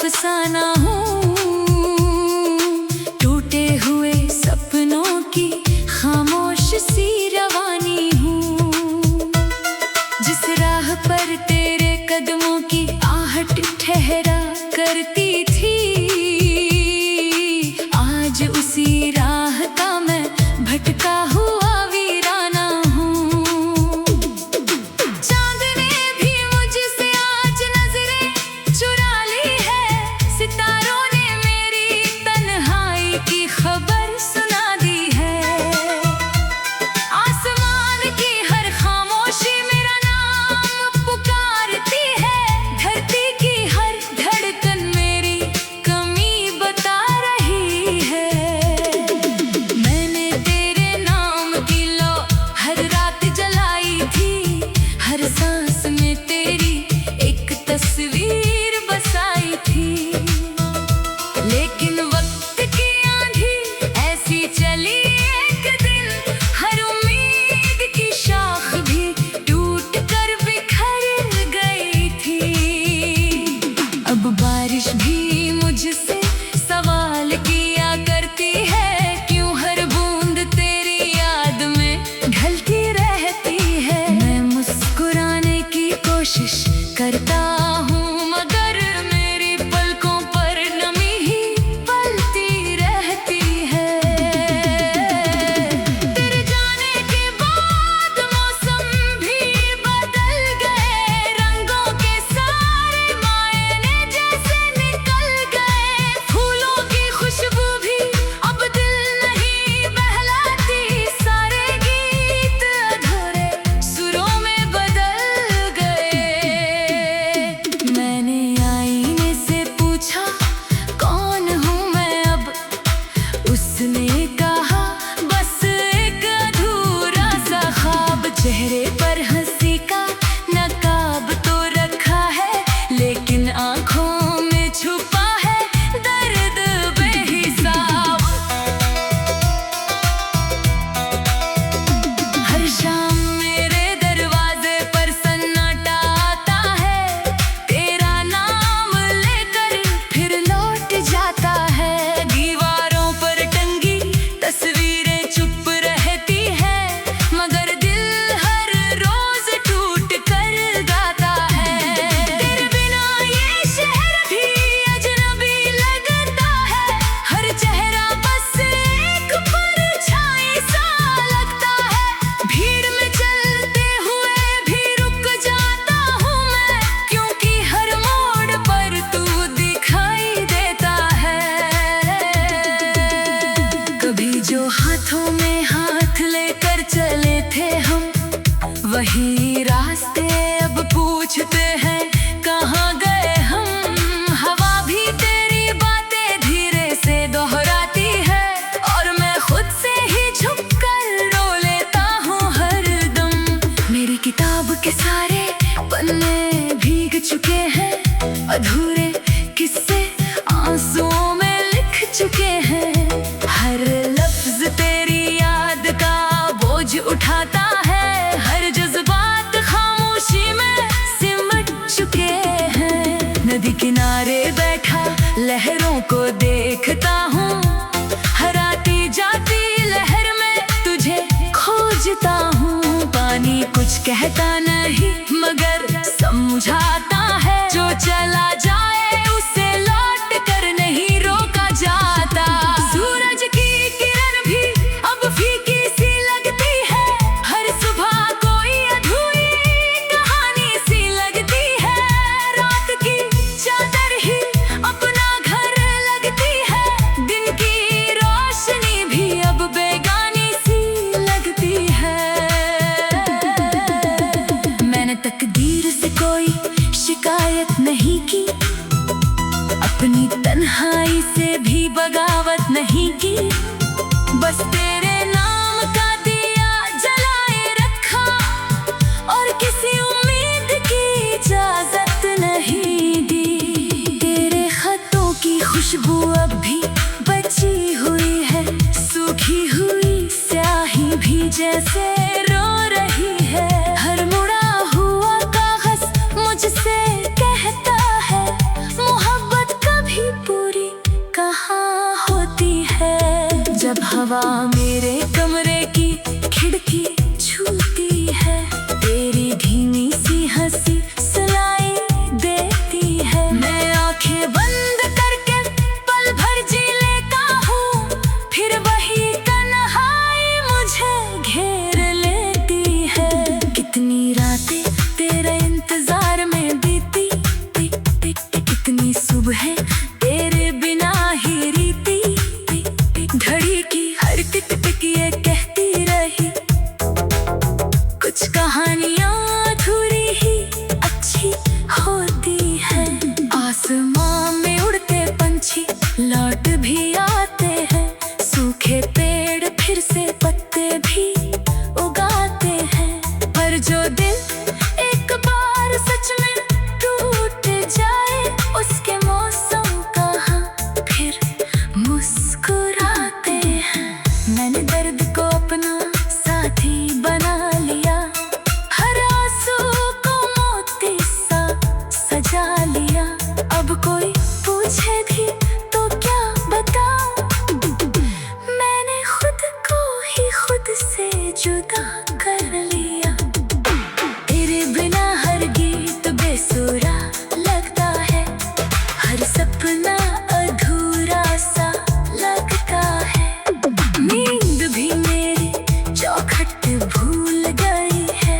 अफसाना हूँ, टूटे हुए सपनों की खामोश सी रवानी हूँ। जिस राह पर तेरे कदमों की आहट ठहरा करती थी, आज उसी राह का मैं भटका हुआ वीराना हूँ। चांद ने भी मुझसे आज नजरें चुरा ली है, सितारों ने मेरी तन्हाई की खबर सुना दी है। आसमान की हर खामोशी मेरा नाम पुकारती है, धरती की हर धड़कन मेरी कमी बता रही है। मैंने तेरे नाम की लो हर रात जलाई थी, हर सांस में तेरी एक तस्वीर बसाई थी। लेकिन वक्त की आंधी ऐसी चली एक दिन, हर उम्मीद की शाख भी टूट कर बिखर गई थी। अब बारिश भी मुझसे सवाल किया करती है, क्यों हर बूंद तेरी याद में ढलती रहती है। मैं मुस्कुराने की कोशिश करता हूँ, मगर मेरी पलकों पर नमी ही पलती रहती है। तेरे जाने के बाद मौसम भी बदल गए, रंगों के सारे मायने जैसे निकल गए। फूलों की खुशबू भी अब दिल नहीं बहलाती, सारे गीत अधूरे सुरों में बदल गए। मैंने आईने से पूछा कौन हूँ मैं अब, उसने कहा बस एक अधूरा सा ख्वाब। चेहरे पर हंसी का नकाब तो रखा है, लेकिन आंखों में छुपा है दर्द बेहिसाब। हर शाम मेरे दरवाजे पर सन्नाटा आता है, तेरा नाम लेकर फिर लौट जाता है। दीवारों पर टंगी तस्वीरें चुप रहती है, मगर दिल हर रोज टूट कर गाता है। तेरे बिना ये शहर भी अजनबी लगता है, हर चेहरा बस एक परछाई सा लगता है। भीड़ में चलते हुए भी रुक जाता हूँ मैं, क्योंकि हर मोड़ पर तू दिखाई देता है। कभी जो हाथों में हाथ लेकर चले थे हम, वही रास्ते अब पूछते हैं कहाँ गए हम। हवा भी तेरी बातें धीरे से दोहराती है, और मैं खुद से ही झुककर रो लेता हूँ हर दम। मेरी किताब के सारे पन्ने भीग चुके हैं, अधूरे किस्से आंसुओं में लिख चुके हैं। हर लफ्ज तेरी याद का बोझ उठाता है, हर जज्बात खामोशी में सिमट चुके हैं। नदी किनारे बैठा लहरों को देखता हूँ, हर आती जाती लहर में तुझे खोजता हूँ। पानी कुछ कहता नहीं मगर समझाता है, जो चला जाए उसे लौट कर नहीं रोका जाता। सूरज की किरण भी अब फीकी सी लगती है, हर सुबह कोई अधूरी कहानी सी लगती है। रात की चादर ही अपना घर लगती है, दिन की रोशनी भी अब बेगानी सी लगती है। मैंने तकदीर से कोई शिकायत नहीं की, अपनी तन्हाई से भी बगावत नहीं की। बस तेरे नाम का दिया जलाए रखा, और किसी उम्मीद की इजाजत नहीं दी। तेरे खतों की खुशबू अब भी बची हुई है, सूखी हुई स्याही भी जैसे रो रही है। हर मुड़ा हुआ कागज मुझसे कहता है, मोहब्बत कभी हवा मेरे कमरे की खिड़की छूती है, तेरी धीमी सी हंसी सुनाई देती है। मैं आंखें बंद करके पल भर जी लेता हूँ, फिर वही तन्हाई मुझे घेर लेती है। कितनी रातें तेरे इंतजार में बीती, कितनी सुबह तेरे बिना ही रीती। घड़ी की हर टिक टिक ये कहती रही, कुछ कहानियां अधूरी ही अच्छी होती है। आसमां में उड़ते पंछी लौट भी आते हैं, सूखे पेड़ फिर से पत्ते भी उगाते हैं। पर जो दिल एक बार सच में टूट जाए, उसके मौसम कहाँ फिर मुस्कुराते हैं। मैंने दर्द को अपना साथी बना लिया, हर आंसू को मोती सा सजा लिया। अब कोई पूछे भी तो क्या बताऊं, मैंने खुद को ही खुद से जुदा कर लिया। तेरे बिना हर गीत बेसुरा लगता है, हर सपना अधूरा सा लगता है। नींद भी मेरी चौखट भूल गई है,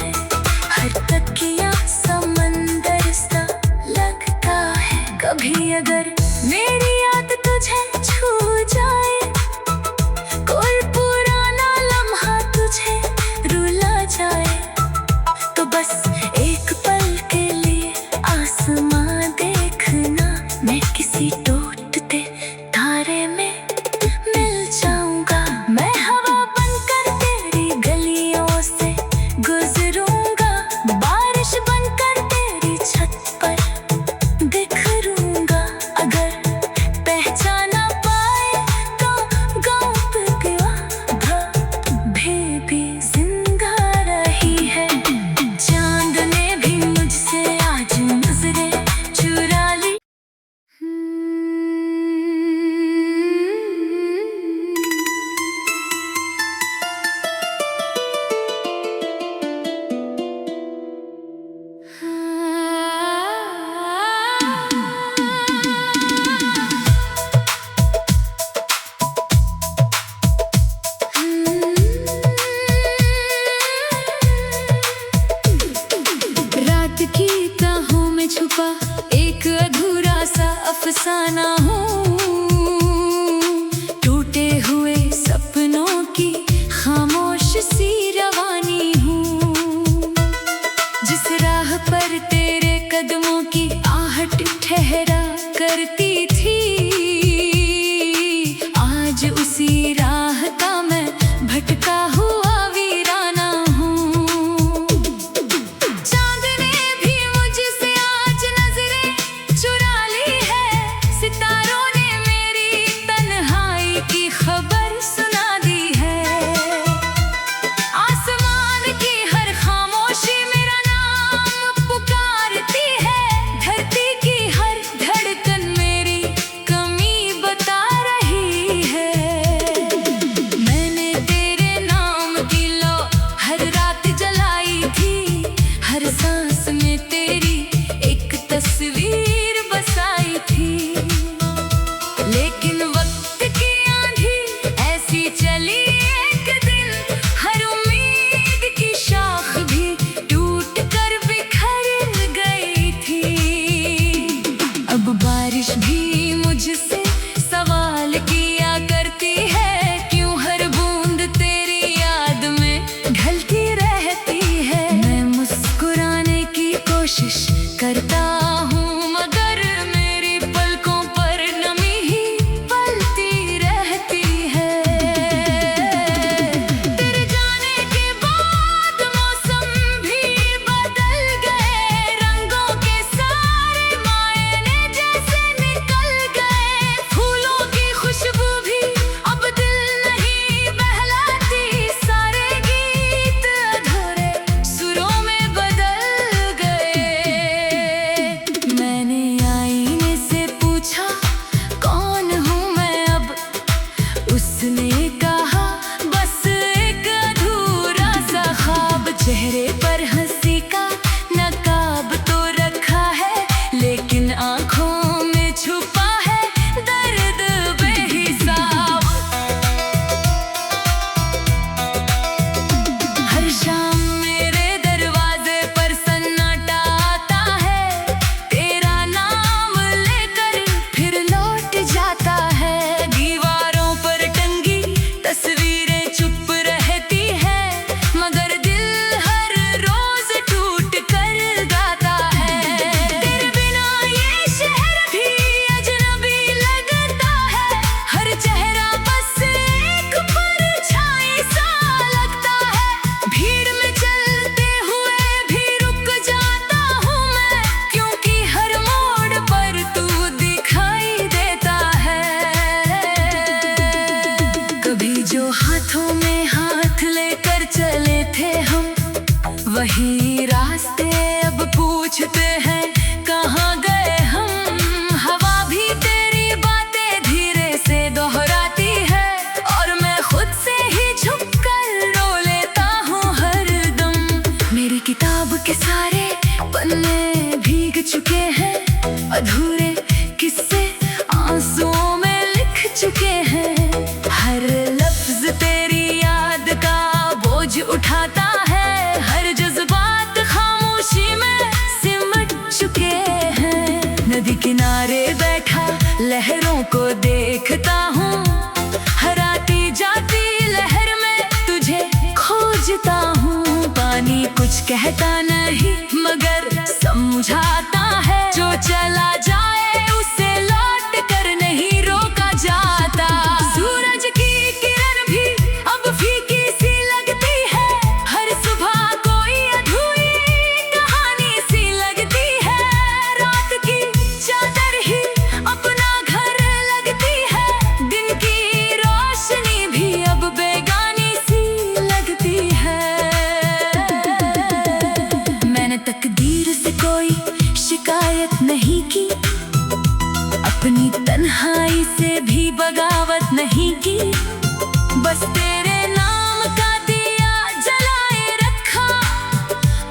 हर तकिया समंदर सा लगता है। कभी अगर मेरी याद तुझे छू जाए, कोई पुराना लम्हा तुझे रुला जाए, तो बस एक पल के लिए आसमां देखना, मैं किसी टूटते तारे में मिल जाऊंगा। मैं हवा बनकर तेरी गलियों से गुजरूंगा, बारिश बनकर तेरी छत पर बिखरूंगा। अगर पहचाना पाए तो गाँव भी जिंदा रही है। चांद ने भी मुझसे आज नजरें चुरा ली। रात की ताहों में छुपा एक अधूरा सा अफसाना हूँ, टूटे हुए सपनों की खामोश सी रवानी हूँ। जिस राह पर तेरे कदमों की आहट ठहरा करती थी, आज उसी राह का मैं भटका हुआ वीराना हूँ। चांद ने भी मुझसे आज नजरें चुरा ली है, सितारों ने मेरी तन्हाई की खबर सुना दी है। आसमान की हर खामोशी मेरा नाम पुकारती है, धरती की हर धड़कन मेरी कमी बता रही है। मैंने तेरे नाम की लो हर रात जलाई थी, हर सांस में तेरी एक तस्वीर बसाई थी। लेकिन वक्त की आंधी ऐसी चली एक दिन, हर उम्मीद की शाख भी टूट कर बिखर गई थी। अब बारिश भी मुझसे सवाल किया करती है, क्यों हर बूंद तेरी याद में ढलती रहती है। मैं मुस्कुराने की कोशिश करता हूँ, मगर मेरी पलकों पर नमी ही पलती रहती है। तेरे जाने के बाद मौसम भी बदल गए, रंगों के सारे मायने जैसे निकल गए। फूलों की खुशबू भी चुके हैं। हर लफ्ज तेरी याद का बोझ उठाता है, हर जज्बात खामोशी में सिमट चुके हैं। नदी किनारे बैठा लहरों को देखता हूँ, हर आती जाती लहर में तुझे खोजता हूँ। पानी कुछ कहता नहीं मगर समझाता है, जो चला जाए उसे लौट कर नहीं रोका जाता। सूरज की किरण भी अब फीकी सी लगती है, हर सुबह कोई अधूरी कहानी सी लगती है। रात की चादर ही अपना घर लगती है, दिन की रोशनी भी अब बेगानी सी लगती है। मैंने तकदीर से कोई शिकायत नहीं की, अपनी तन्हाई से भी बगावत नहीं की। बस तेरे नाम का दिया जलाए रखा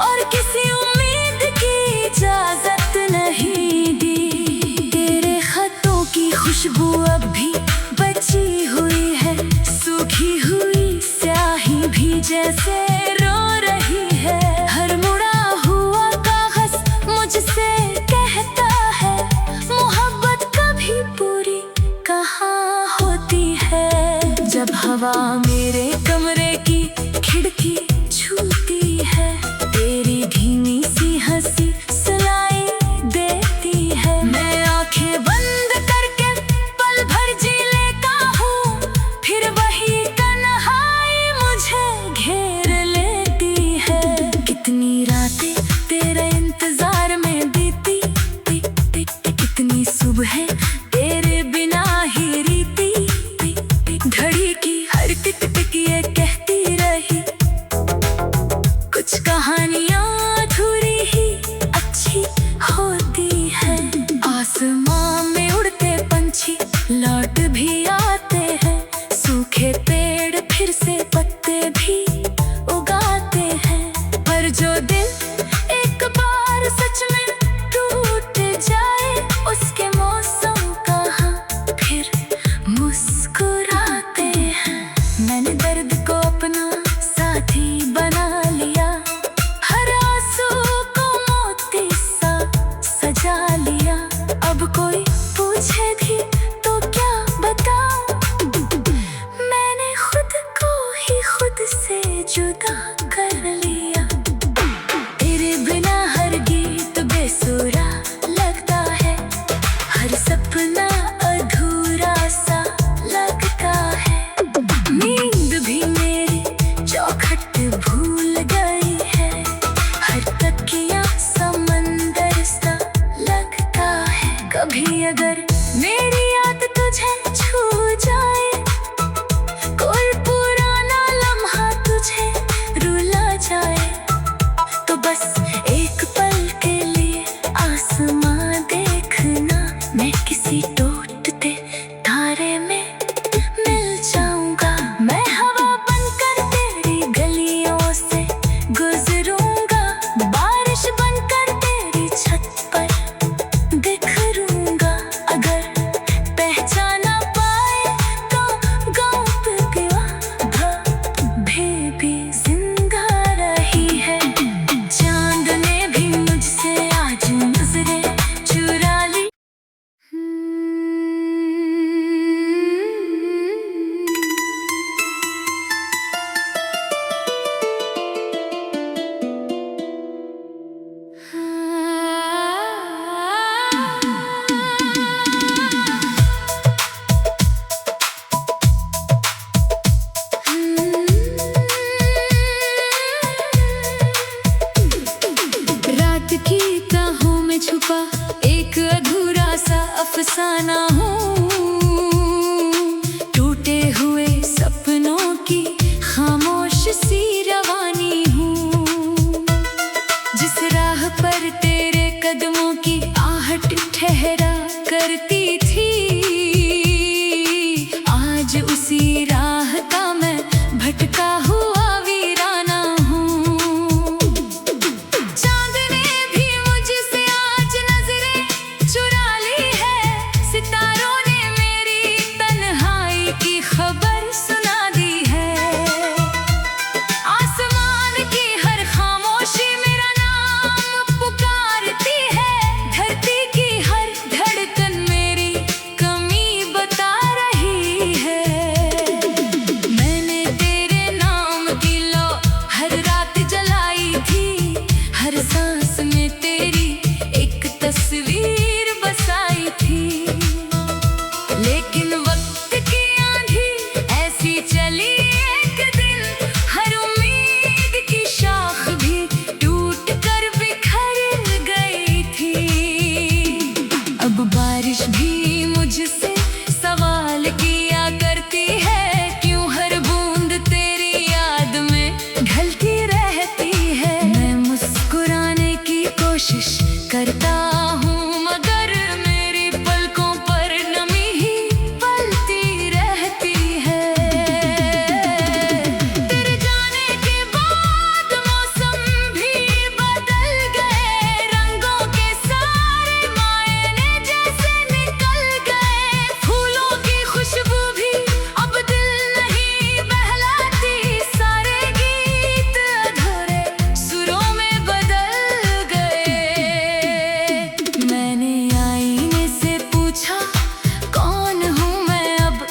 और किसी उम्मीद की इजाजत नहीं दी। तेरे खतों की खुशबू अब भी बची हुई है, सूखी हुई स्याही भी जैसे रो रही है। हर मुड़ा हुआ कागज मुझसे कहता है, मोहब्बत कभी पूरी कहाँ होती है। जब हवा मेरे कमरे की खिड़की छूती है, तेरी धीमी सी हंसी सुनाई देती है। मैं आंखें बंद करके पल भर जी लेता हूँ, फिर वही तन्हाई मुझे घेर लेती है। कितनी रातें तेरे इंतजार में बीती, कितनी सुबह तेरे बिना ही रीती। घड़ी की हर टिक टिक ये कहती रही, कुछ कहानियाँ अधूरी ही अच्छी होती है। आसमां में उड़ते पंछी लौट भी आते हैं, सूखे पेड़ फिर से पत्ते भी उगाते हैं। पर जो दिल एक बार सच में टूट जाए, उसके मौसम कहाँ फिर मुस्कुराते हैं। मैंने दर्द को अपना साथी बना लिया, हर आंसू को मोती सा सजा लिया। अब कोई पूछे भी तो क्या बताऊं, मैंने खुद को ही खुद से जुदा कर लिया। तेरे बिना हर गीत बेसुरा लगता है, हर सपना अधूरा सा लगता है। नींद भी मेरी चौखट भूल गई है, हर तकिया समंदर सा लगता है। कभी अगर मेरी याद तुझे छू जाए, कोई पुराना लम्हा तुझे रुला जाए, तो बस एक पल के लिए आसमां देखना। मैं किसी टूटते तारे में मिल जाऊंगा, मैं हवा बनकर तेरी गलियों से गुजरूंगा, बारिश बनकर तेरी छत पर बिखरूंगा। अगर पहचाना पाए तो गाँव भी जिंदा रही है। चांद ने भी मुझसे आज नजरें चुरा ली। रात की ताहों में छुपा एक अधूरा सा अफसाना हूँ, टूटे हुए सपनों की खामोश सी रवानी हूँ। जिस राह पर तेरे कदमों की आहट ठहरा करती थी, आज उसी राह का मैं भटका हुआ वीराना हूँ। चांद ने भी मुझसे आज नजरें चुरा ली है, सितारों ने मुझसे सवाल किया करती है, क्यों हर बूंद तेरी याद में ढलती रहती है। मैं मुस्कुराने की कोशिश करता हूँ, मगर मेरी पलकों पर नमी ही पलती रहती है। तेरे जाने के बाद मौसम भी बदल गए, रंगों के सारे मायने जैसे निकल गए। फूलों की खुशबू भी अब दिल नहीं बहलाती, सारे गीत अधूरे सुरों में बदल गए। मैंने आईने से पूछा कौन हूँ मैं अब,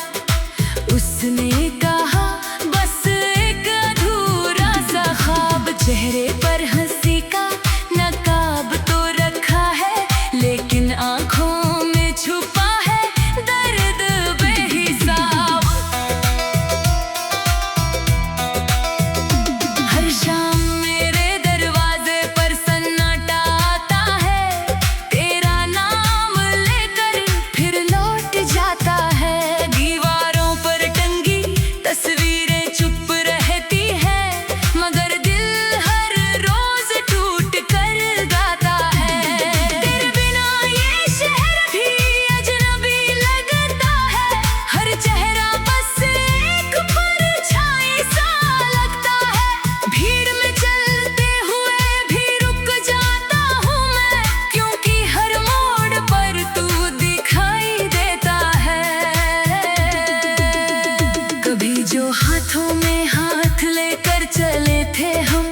उसने कहा बस एक अधूरा सा ख्वाब। चेहरे पर हंसी का नकाब तो रखा है, लेकिन आंखों में छुपा है दर्द बेहिसाब। हर शाम मेरे दरवाजे पर सन्नाटा आता है, तेरा नाम लेकर फिर लौट जाता है। दीवारों पर टंगी तस्वीरें चुप रहती है, मगर दिल हर रोज टूट कर गाता है। तेरे बिना ये शहर भी अजनबी लगता है, हर चेहरा बस एक परछाई सा लगता है। भीड़ में चलते हुए भी रुक जाता हूँ मैं, क्योंकि हर मोड़ पर तू दिखाई देता है। कभी जो हाथों में हाथ लेकर चले थे हम,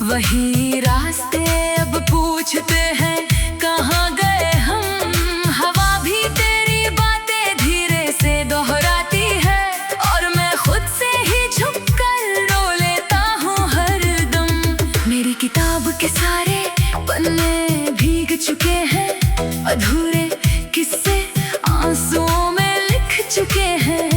वही रास्ते अब पूछते हैं कहाँ गए हम। हवा भी तेरी बातें धीरे से दोहराती है, और मैं खुद से ही छुप कर रो लेता हूँ हर दम। मेरी किताब के सारे पन्ने भीग चुके हैं, अधूरे किस्से आंसुओं में लिख चुके हैं।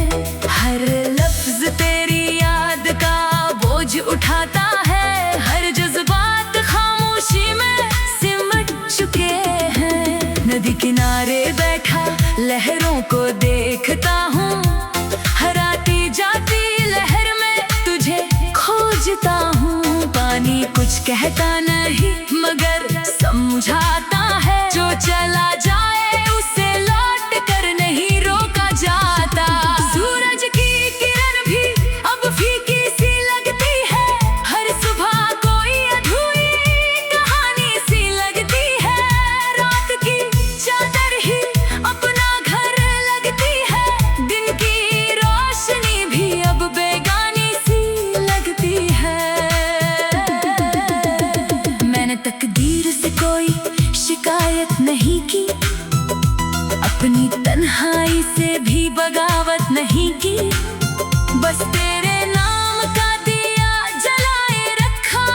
हर लफ्ज तेरी याद का बोझ उठाता है, हर जज्बात खामोशी में सिमट चुके हैं। नदी किनारे बैठा लहरों को देखता हूँ, हर आती जाती लहर में तुझे खोजता हूँ। पानी कुछ कहता नहीं, मगर समझाता है, जो चला जाए उसे लौट कर नहीं रोका जाता। सूरज की किरण भी अब फीकी सी लगती है, हर सुबह कोई अधूरी कहानी सी लगती है। रात की चादर ही अपना घर लगती है, दिन की रोशनी भी अब बेगानी सी लगती है। मैंने तकदीर से कोई शिकायत नहीं की, अपनी तन्हाई से भी बगावत नहीं की। बस तेरे नाम का दिया जलाए रखा,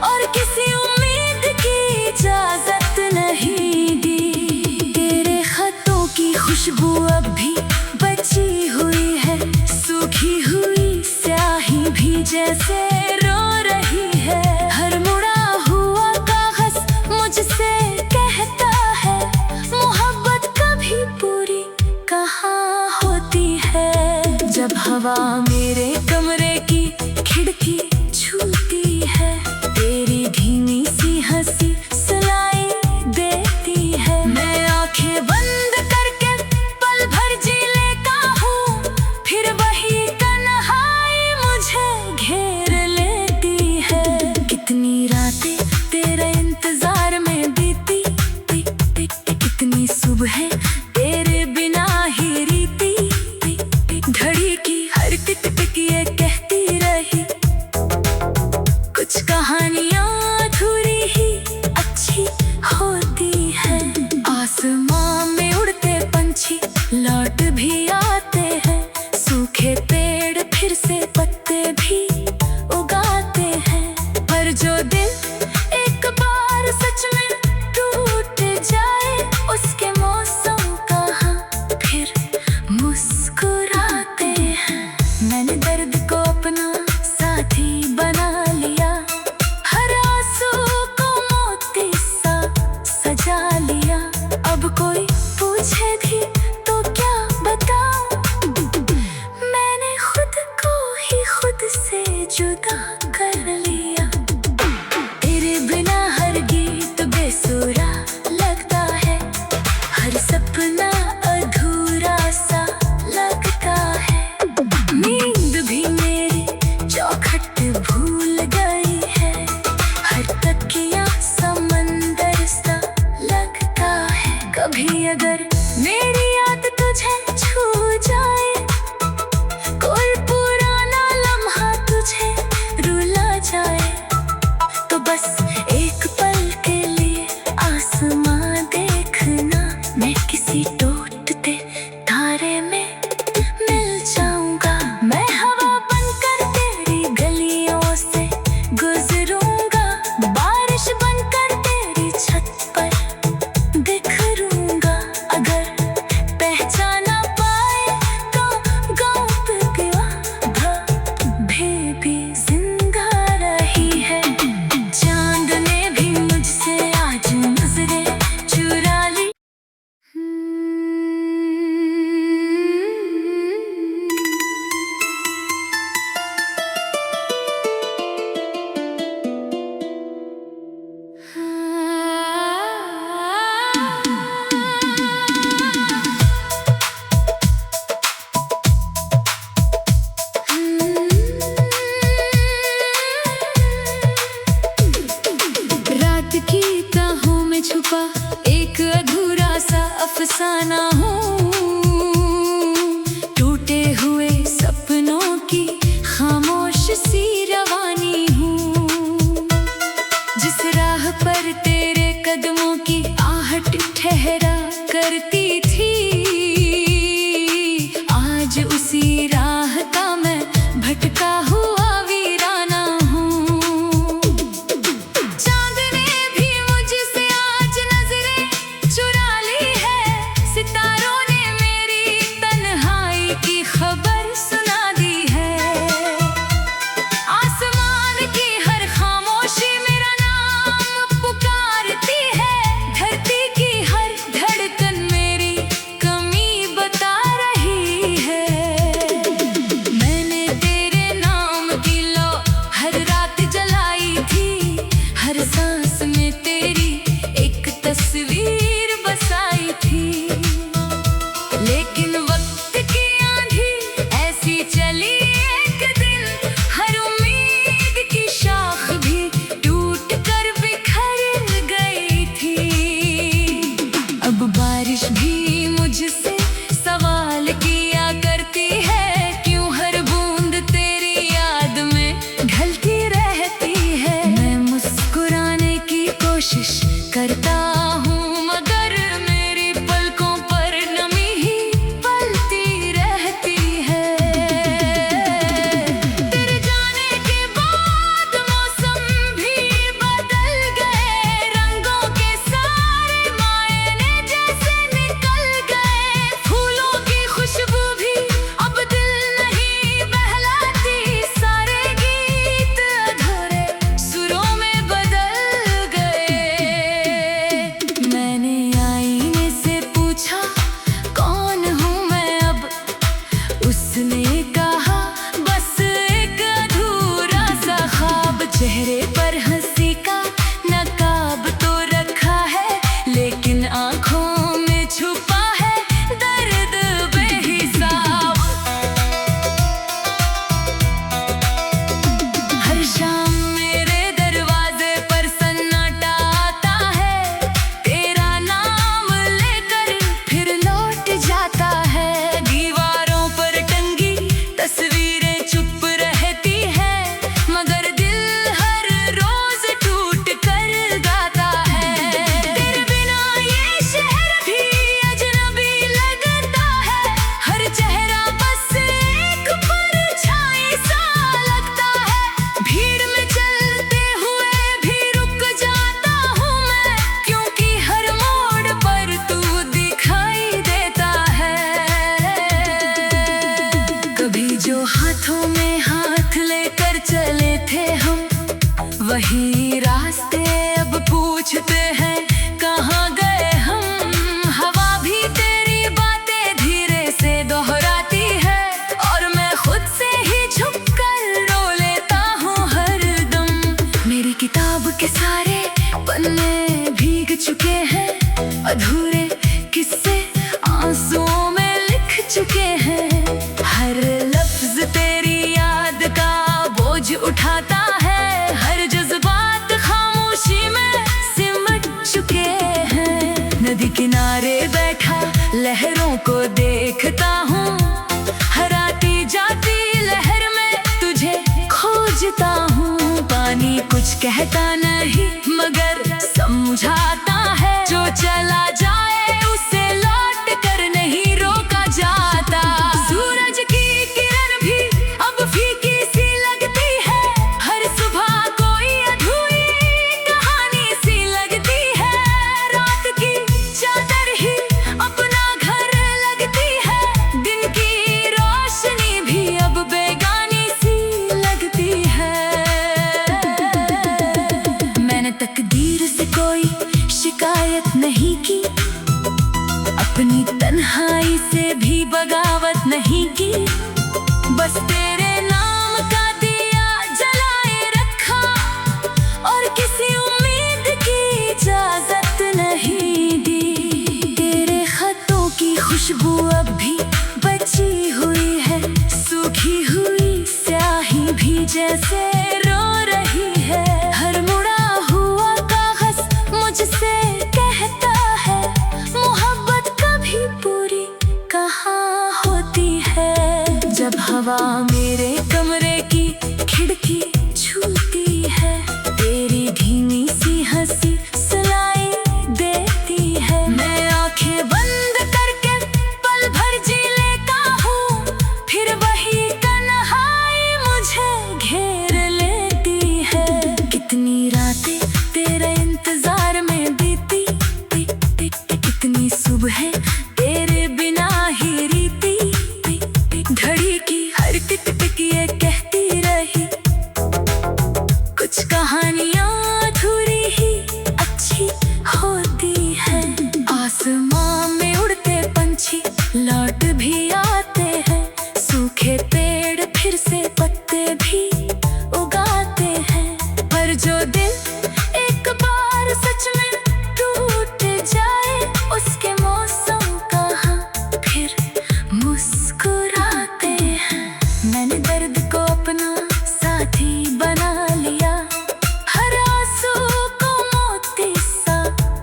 और किसी उम्मीद की इजाजत नहीं दी। तेरे खतों की खुशबू अब भी बची हुई है, सूखी हुई स्याही भी जैसे रो रही है। हर मुड़ा हुआ कागज मुझसे कहता है, मोहब्बत कभी पूरी कहाँ होती है। जब हवा मेरे कमरे की खिड़की छूती है, तेरी धीमी सी हंसी सुनाई देती है। मैं आंखें बंद करके पल भर जी लेता हूँ, फिर वही तन्हाई मुझे घेर लेती है। कितनी रातें तेरे इंतजार में बीती, कितनी सुबह तेरे बिना ही रीती। घड़ी की हर टिक टिक ये कहती रही, मेरी याद तुझे छू जाए, कोई पुराना लम्हा तुझे रुला जाए, तो बस एक पल के लिए आसमां देखना, मैं किसी टूटते तारे में मिल जाऊंगा। मैं हवा बनकर तेरी गलियों से गुजरूंगा, बारिश बनकर तेरी छत पर बिखरूंगा। अगर पहचाना पाए तो गाँव पे गया भी जिंदा रही है। चांद ने भी मुझसे आज नजरें चुरा ली। रात की तहों में छुपा एक अधूरा सा अफसाना हूँ, टूटे हुए सपनों की खामोश सी रवानी हूँ। जिस राह पर तेरे कदमों की आहट ठहरा करती थी, आज उसी राह का मैं भटका हुआ वीराना हूँ। चांद ने भी मुझसे आज नजरें चुरा ली है, सितारों ने मेरी तन्हाई की खबर सुना दी है। आसमान की हर खामोशी मेरा नाम पुकारती है, धरती की हर धड़कन मेरी कमी बता रही है। मैंने तेरे नाम की लो हर रात जलाई थी, हर सांस में तेरी एक तस्वीर बसाई थी। लेकिन वक्त की आंधी ऐसी चली एक दिन, हर उम्मीद की शाख भी टूट कर बिखर गई थी। अब बारिश भी मुझसे सवाल किया करती है, क्यों हर बूंद तेरी याद में ढलती रहती है। मैं मुस्कुराने की कोशिश करता हूँ, मगर मेरी पलकों पर नमी ही पलती रहती है। तेरे जाने के बाद मौसम भी बदल गए, रंगों के सारे मायने जैसे निकल गए। फूलों की खुशबू भी अब दिल नहीं बहलाती, सारे गीत अधूरे सुरों में बदल गए। मैंने आईने से पूछा कौन हूँ मैं अब, उसने कहा बस एक अधूरा सा ख्वाब। चेहरे पर हंसी का नकाब तो रखा है, लेकिन आंखों में छुपा है दर्द बेहिसाब। हर शाम मेरे दरवाजे पर सन्नाटा आता है, तेरा नाम लेकर फिर लौट जाता है। दीवारों पर टंगी तस्वीरें चुप रहती हैं, मगर दिल हर रोज टूट कर गाता है। तेरे बिना ये शहर भी अजनबी लगता है, हर चेहरा बस एक परछाई सा लगता है। भीड़ में चलते हुए भी रुक जाता हूँ मैं, क्योंकि हर मोड़ पर तू दिखाई देता है। कभी जो हाथों में हाथ लेकर चले थे हम, वही रास्ते अब पूछते हैं कहाँ गए हम। हवा भी तेरी बातें धीरे से दोहराती है, और मैं खुद से ही छुप कर रो लेता हूँ हर दम। मेरी किताब के सारे पन्ने भीग चुके हैं, अधूरे किस्से आंसुओं में लिख चुके हैं। हर लफ्ज तेरी याद का बोझ उठाता है, हर जज्बात खामोशी में सिमट चुके हैं। नदी किनारे बैठा लहरों को देखता हूँ, हर आती जाती लहर में तुझे खोजता हूँ। पानी कुछ कहता नहीं मगर समझाता है, जो चला जाए उसे लौट कर नहीं रोका जाता। सूरज की किरण भी अब फीकी सी लगती है, हर सुबह कोई अधूरी कहानी सी लगती है। रात की चादर ही अपना घर लगती है, दिन की रोशनी भी अब बेगानी सी लगती है। मैंने तकदीर से कोई शिकायत नहीं की, अपनी तन्हाई से भी बगावत नहीं की। बस तेरे नाम का दिया जलाए रखा और किसी उम्मीद की इजाजत नहीं दी। तेरे खतों की खुशबू अब भी बची हुई है, सूखी हुई स्याही भी जैसे रो रही है। हर मुड़ा हुआ कागज मुझसे कहता है, मोहब्बत कभी पूरी कहाँ होती है। जब हवा मेरे कमरे की खिड़की छूती है, तेरी धीमी सी हंसी सुनाई देती है। मैं आंखें बंद करके पल भर जी लेता हूँ, फिर वही तन्हाई मुझे घेर लेती है। कितनी रातें तेरे इंतजार में बीती, कितनी सुबह तेरे बिना ही रीती। घड़ी की हर टिक टिक ये कहती रही, कुछ कहानियां अधूरी ही अच्छी होती है। आसमां में उड़ते पंछी लौट भी आते हैं, सूखे पेड़ फिर से पत्ते भी उगाते हैं। पर जो दिल एक बार सच में टूट जाए, उसके मौसम कहाँ फिर मुस्कुराते हैं। मैंने दर्द को अपना साथी बना लिया, हर आंसू को मोती सा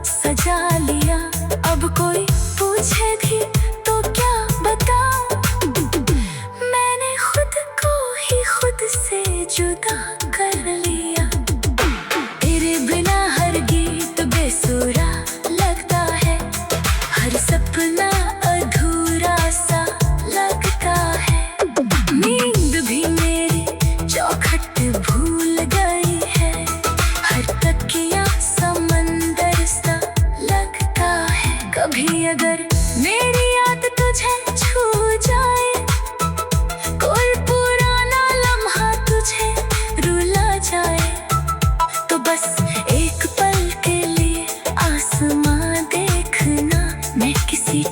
सजा लिया। अब कोई पूछे भी तो क्या बताऊं, मैंने खुद को ही खुद से जुदा कर लिया। तेरे बिना हर गीत बेसुरा लगता है, हर सपना अधूरा सा लगता है। नींद भी मेरी चौखट भूल गई है, हर तकिया समंदर सा लगता है। कभी अगर मेरी याद तुझे छू जाए, कोई पुराना लम्हा तुझे रुला जाए, तो बस एक पल के लिए आसमां देखना, मैं किसी